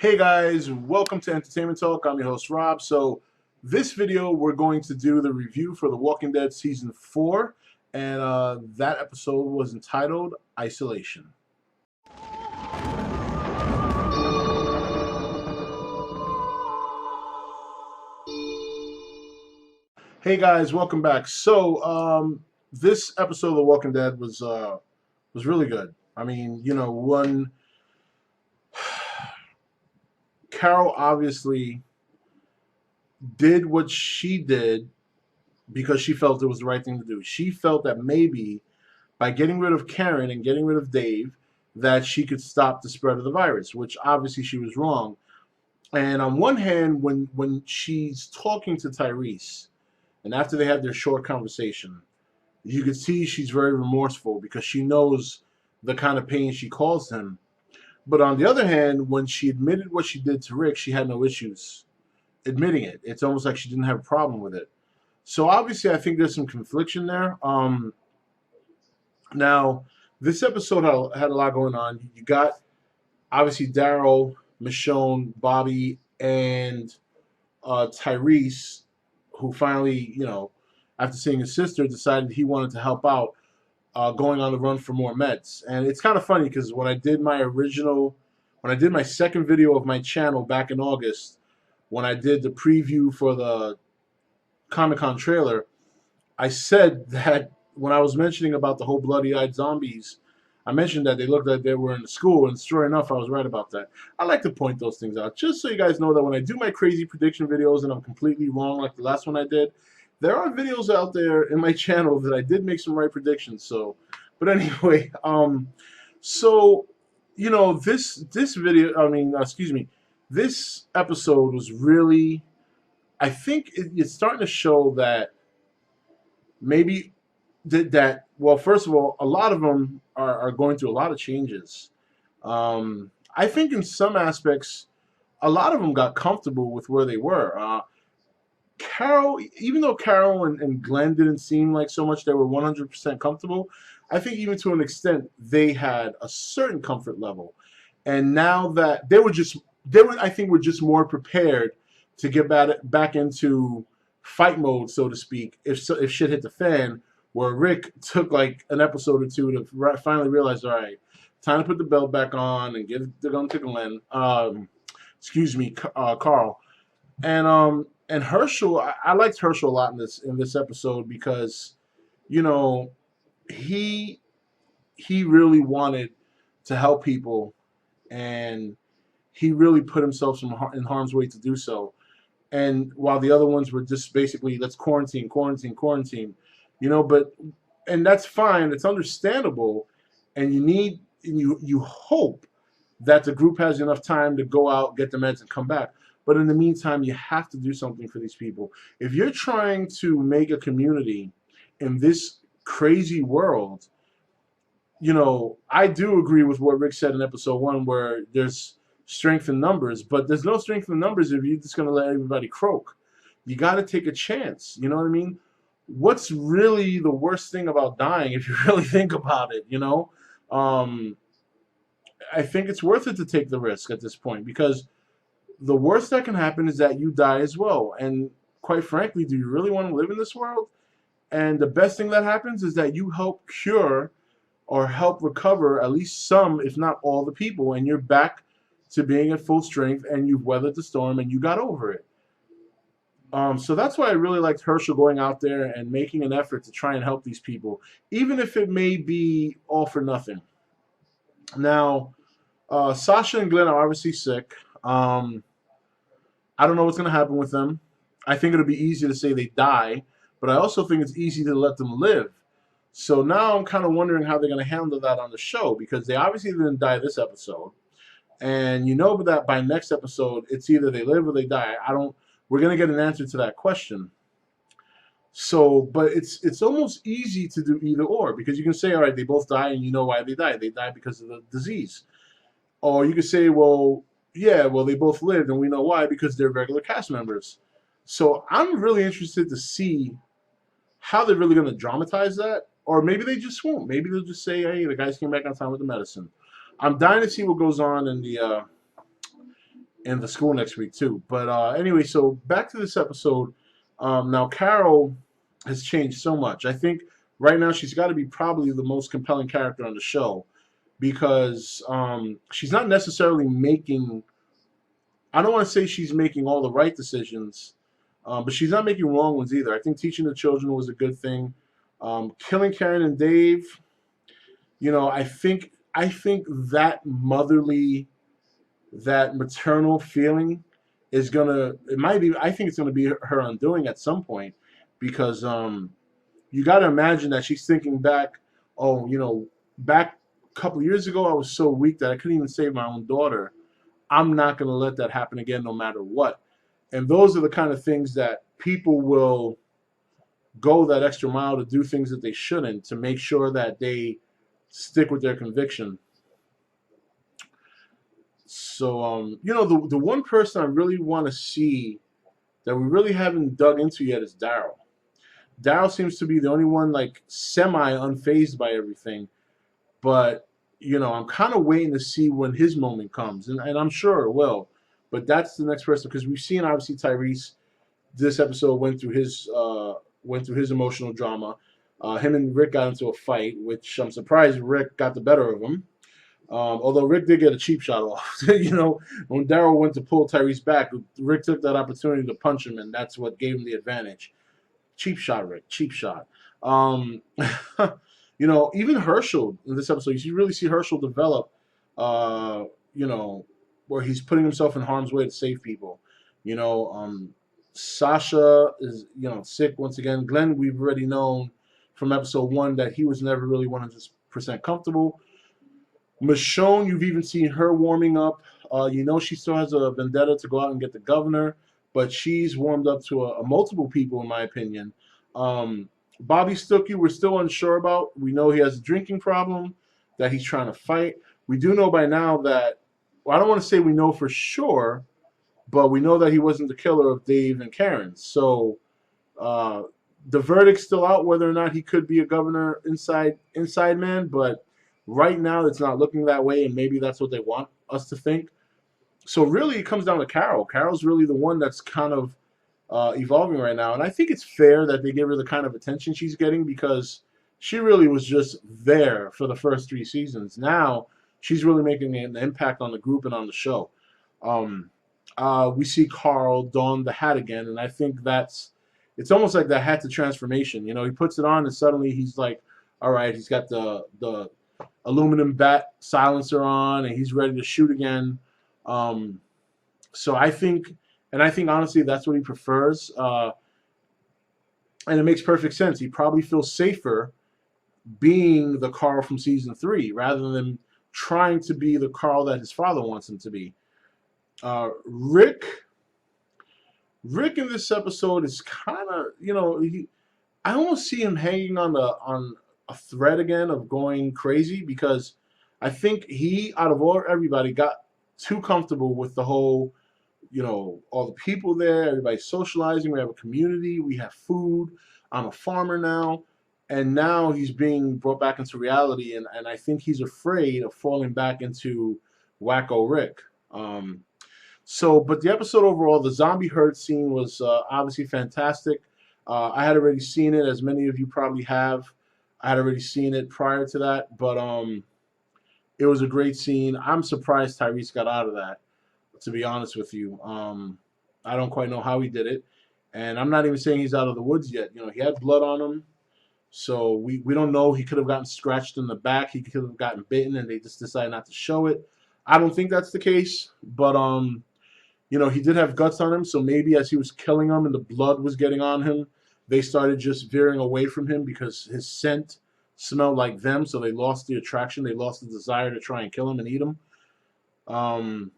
Hey guys, welcome to Entertainment Talk. I'm your host Rob. So this video we're going to do the review for The Walking Dead Season 4, and that episode was entitled Isolation. Hey guys, welcome back. So this episode of The Walking Dead was really good. I mean, one Carol obviously did what she did because she felt it was the right thing to do. She felt that maybe by getting rid of Karen and getting rid of Dave, that she could stop the spread of the virus, which obviously she was wrong. And on one hand, when she's talking to Tyreese, and after they had their short conversation, you could see she's very remorseful because she knows the kind of pain she caused him. But on the other hand, when she admitted what she did to Rick, she had no issues admitting it. It's almost like she didn't have a problem with it. So obviously, I think there's some confliction there. Now, this episode had a lot going on. You got obviously Daryl, Michonne, Bobby, and Tyreese, who finally, after seeing his sister, decided he wanted to help out, going on the run for more meds. And it's kind of funny because when I did my second video of my channel back in August, when I did the preview for the Comic-Con trailer, I said that when I was mentioning about the whole bloody-eyed zombies, I mentioned that they looked like they were in the school, and sure enough, I was right about that. I like to point those things out, just so you guys know that when I do my crazy prediction videos and I'm completely wrong like the last one I did, there are videos out there in my channel that I did make some right predictions. So, but anyway, so, this video, excuse me, this episode was really, I think it's starting to show that maybe well, first of all, a lot of them are going through a lot of changes. I think in some aspects, a lot of them got comfortable with where they were. Carol, even though Carol and Glenn didn't seem like so much they were 100% comfortable, I think even to an extent they had a certain comfort level. And now that I think were just more prepared to get back into fight mode, so to speak, if shit hit the fan, where Rick took like an episode or two to finally realize, all right, time to put the belt back on and give the gun to Glenn. Excuse me, Carl. And Herschel, I liked Herschel a lot in this episode because, you know, he really wanted to help people, and he really put himself in harm's way to do so. And while the other ones were just basically, let's quarantine, quarantine, quarantine, and that's fine, it's understandable, and you hope that the group has enough time to go out, get the meds, and come back. But in the meantime, you have to do something for these people. If you're trying to make a community in this crazy world, I do agree with what Rick said in episode 1, where there's strength in numbers, but there's no strength in numbers if you're just going to let everybody croak. You got to take a chance. You know what I mean? What's really the worst thing about dying, if you really think about it? I think it's worth it to take the risk at this point, because the worst that can happen is that you die as well. And quite frankly, do you really want to live in this world? And the best thing that happens is that you help cure or help recover at least some, if not all, the people, and you're back to being at full strength, and you've weathered the storm and you got over it. So that's why I really liked Herschel going out there and making an effort to try and help these people, even if it may be all for nothing. Now, Sasha and Glenn are obviously sick. I don't know what's going to happen with them. I think it'll be easy to say they die, but I also think it's easy to let them live. So now I'm kind of wondering how they're going to handle that on the show, because they obviously didn't die this episode. And that by next episode, it's either they live or they die. We're going to get an answer to that question. So, but it's almost easy to do either or, because you can say, all right, they both die, and you know why they died. They died because of the disease. Or you could say, well, yeah, well, they both lived, and we know why, because they're regular cast members. So I'm really interested to see how they're really going to dramatize that. Or maybe they just won't. Maybe they'll just say, hey, the guys came back on time with the medicine. I'm dying to see what goes on in in the school next week too. But anyway, so back to this episode. Now Carol has changed so much. I think right now she's got to be probably the most compelling character on the show because she's not necessarily making. I don't want to say she's making all the right decisions, but she's not making wrong ones either. I think teaching the children was a good thing. Killing Karen and Dave, I think that motherly, that maternal feeling is gonna. It might be. I think it's gonna be her undoing at some point, because you got to imagine that she's thinking back. Oh, back a couple of years ago, I was so weak that I couldn't even save my own daughter. I'm not gonna let that happen again, no matter what. And those are the kind of things that people will go that extra mile to do things that they shouldn't, to make sure that they stick with their conviction. So, the one person I really want to see that we really haven't dug into yet is Daryl. Daryl seems to be the only one like semi unfazed by everything, but I'm kind of waiting to see when his moment comes, and I'm sure it will. But that's the next person, because we've seen obviously Tyreese. This episode went through his emotional drama. Him and Rick got into a fight, which I'm surprised Rick got the better of him. Although Rick did get a cheap shot off. When Daryl went to pull Tyreese back, Rick took that opportunity to punch him, and that's what gave him the advantage. Cheap shot, Rick. Cheap shot. Um, even Herschel in this episode, you really see Herschel develop, uh, you know, where he's putting himself in harm's way to save people. You know, Sasha is, sick once again. Glenn, we've already known from episode one that he was never really 100% comfortable. Michonne, you've even seen her warming up. She still has a vendetta to go out and get the governor, but she's warmed up to a multiple people, in my opinion. Um, Bobby Stuckey, we're still unsure about. We know he has a drinking problem that he's trying to fight. We do know by now that, well, I don't want to say we know for sure, but we know that he wasn't the killer of Dave and Karen. So uh, the verdict's still out whether or not he could be a governor inside man, but right now it's not looking that way, and maybe that's what they want us to think. So really, it comes down to Carol. Carol's really the one that's kind of evolving right now, and I think it's fair that they give her the kind of attention she's getting, because she really was just there for the first 3 seasons. Now she's really making an impact on the group and on the show. Um, we see Carl don the hat again, and I think it's almost like that hat to transformation. He puts it on, and suddenly he's like, all right, he's got the aluminum bat silencer on, and he's ready to shoot again. Um, so I think honestly that's what he prefers, and it makes perfect sense. He probably feels safer being the Carl from season 3 rather than trying to be the Carl that his father wants him to be. Rick in this episode is kind of, I almost see him hanging on a thread again of going crazy, because I think he, out of everybody, got too comfortable with the whole, all the people there, everybody's socializing. We have a community, we have food. I'm a farmer now, and now he's being brought back into reality, and I think he's afraid of falling back into Wacko Rick. But the episode overall, the zombie herd scene was obviously fantastic. I had already seen it, as many of you probably have. I had already seen it prior to that, but it was a great scene. I'm surprised Tyreese got out of that, to be honest with you. I don't quite know how he did it, and I'm not even saying he's out of the woods yet. He had blood on him, so we don't know. He could have gotten scratched in the back. He could have gotten bitten, and they just decided not to show it. I don't think that's the case, but he did have guts on him, so maybe as he was killing him and the blood was getting on him, they started just veering away from him because his scent smelled like them, so they lost the attraction. They lost the desire to try and kill him and eat him. Um,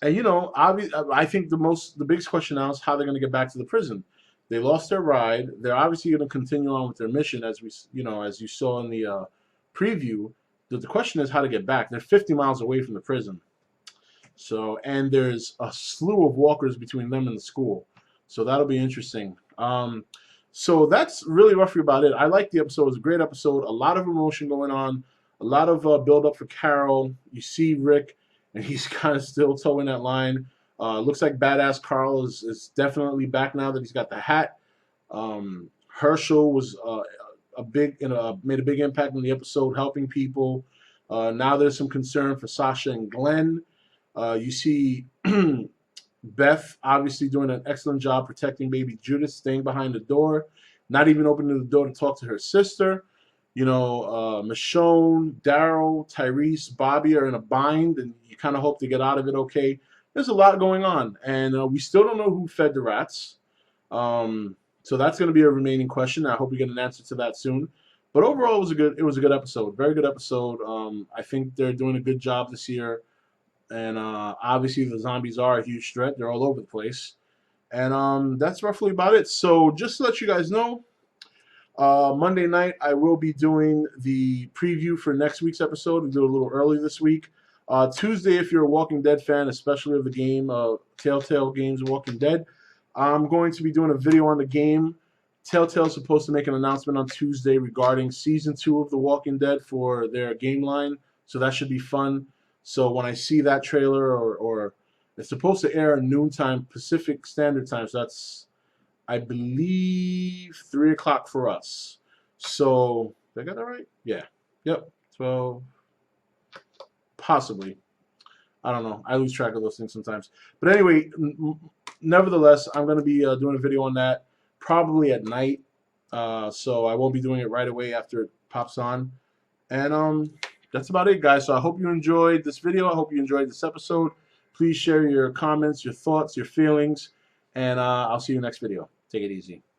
I think the biggest question now is how they're going to get back to the prison. They lost their ride. They're obviously going to continue on with their mission, as as you saw in the preview. The question is how to get back. They're 50 miles away from the prison. So, and there's a slew of walkers between them and the school. So that'll be interesting. So that's really roughly about it. I like the episode. It was a great episode. A lot of emotion going on. A lot of build up for Carol. You see Rick and he's kind of still towing that line. Looks like Badass Carl is definitely back now that he's got the hat. Herschel was made a big impact in the episode, helping people. Now there's some concern for Sasha and Glenn. You see Beth obviously doing an excellent job protecting baby Judith, staying behind the door, not even opening the door to talk to her sister. Michonne, Daryl, Tyreese, Bobby are in a bind, and you kind of hope to get out of it okay. There's a lot going on, and we still don't know who fed the rats. So that's going to be a remaining question. I hope we get an answer to that soon. But overall, it was a good episode, very good episode. I think they're doing a good job this year, and obviously the zombies are a huge threat. They're all over the place, and that's roughly about it. So just to let you guys know, Monday night, I will be doing the preview for next week's episode. We do a little early this week. Tuesday, if you're a Walking Dead fan, especially of the game, Telltale Games Walking Dead, I'm going to be doing a video on the game. Telltale's supposed to make an announcement on Tuesday regarding Season 2 of The Walking Dead for their game line, so that should be fun. So when I see that trailer, or it's supposed to air at noontime Pacific Standard Time, so that's, I believe, 3 o'clock for us. So, did I get that right? Yeah. Yep. 12. Possibly. I don't know. I lose track of those things sometimes. But anyway, nevertheless, I'm going to be doing a video on that probably at night. So I won't be doing it right away after it pops on. And that's about it, guys. So I hope you enjoyed this video. I hope you enjoyed this episode. Please share your comments, your thoughts, your feelings. And I'll see you next video. Take it easy.